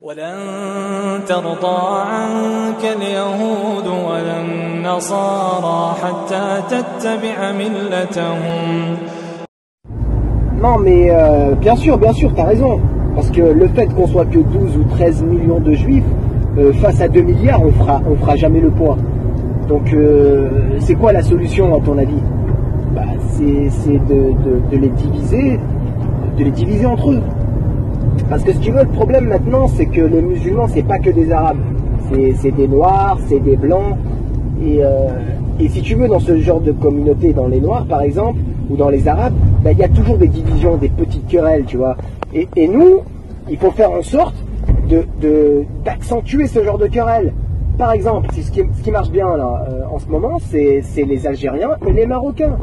ولن ترضى عنك اليهود ولا النصارى حتى تتبع ملتهم. Non mais bien sûr, t'as raison. Parce que le fait qu'on soit que 12 ou 13 millions de juifs, face à 2 milliards, on fera jamais le poids. Donc c'est quoi la solution à ton avis? C'est de les diviser entre eux. Parce que si tu veux, le problème maintenant, c'est que les musulmans, c'est pas que des arabes. C'est des noirs, c'est des blancs. Et si tu veux, dans ce genre de communauté, dans les noirs par exemple, ou dans les arabes, il y a toujours des divisions, des petites querelles, tu vois. Et nous, il faut faire en sorte d'accentuer ce genre de querelles. Par exemple, ce qui marche bien là, en ce moment, c'est les Algériens et les Marocains.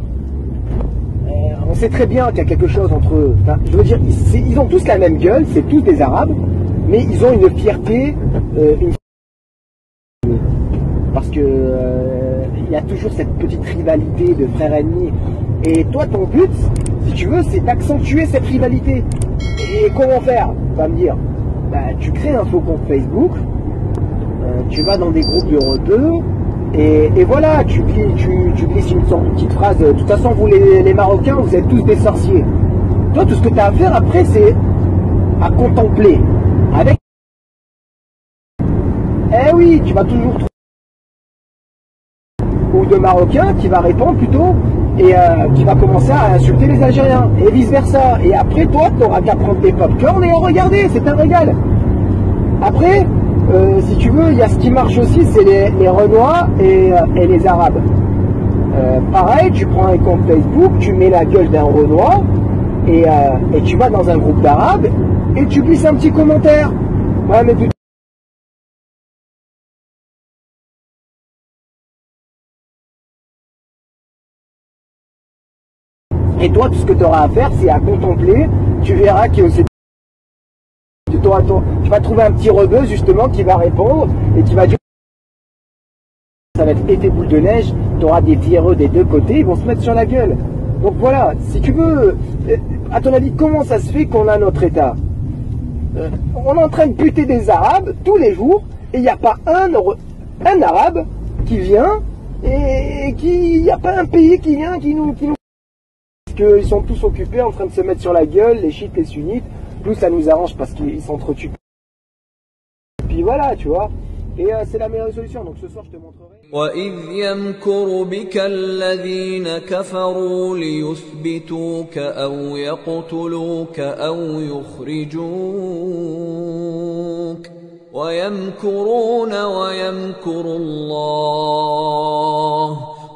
On sait très bien qu'il y a quelque chose entre eux. Enfin, je veux dire, ils ont tous la même gueule, c'est tous des arabes, mais ils ont une fierté, parce que il y a toujours cette petite rivalité de frères ennemis. Et toi, ton but, si tu veux, c'est d'accentuer cette rivalité. Et comment faire? Tu vas me dire, tu crées un faux compte Facebook, tu vas dans des groupes de rebeux, et voilà, tu glisses une sorte de petite phrase. De toute façon, vous les Marocains, vous êtes tous des sorciers. Toi, tout ce que tu as à faire après, c'est à contempler. Avec... Eh oui, tu vas toujours trouver ou de Marocains qui va répondre plutôt, et qui va commencer à insulter les Algériens, et vice versa. Et après, toi, tu n'auras qu'à prendre tes popcorn et regarder, c'est un régal. Après, si tu veux, il y a ce qui marche aussi, c'est les Renois et les Arabes. Pareil, tu prends un compte Facebook, tu mets la gueule d'un Renois, et tu vas dans un groupe d'Arabes, et tu glisses un petit commentaire. Ouais, mais et toi, tout ce que tu auras à faire, c'est à contempler. Tu verras que tu vas trouver un petit rebeu justement qui va répondre et qui va dire, ça va être effet boule de neige, tu auras des véreux des deux côtés, ils vont se mettre sur la gueule. Donc voilà, si tu veux, à ton avis, comment ça se fait qu'on a notre État? On est en train de buter des Arabes tous les jours et il n'y a pas un Arabe qui vient et il n'y a pas un pays qui vient qui nous... Parce qu'ils sont tous occupés en train de se mettre sur la gueule, les chiites, les sunnites. Nous, ça nous arrange parce qu'ils s'entretuent. Et puis voilà, tu vois. Et c'est la meilleure solution. Donc ce soir, je te montrerai. وَإِذْ يَمْكُرُ بِكَ الَّذِينَ كَفَرُوا لِيُثْبِتُوكَ أَوْ يَقْتُلُوكَ أَوْ يُخْرِجُوكَ وَيَمْكُرُونَ وَيَمْكُرُ اللَّهُ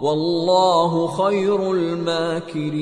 وَاللَّهُ خَيْرُ الْمَاكِرِينَ.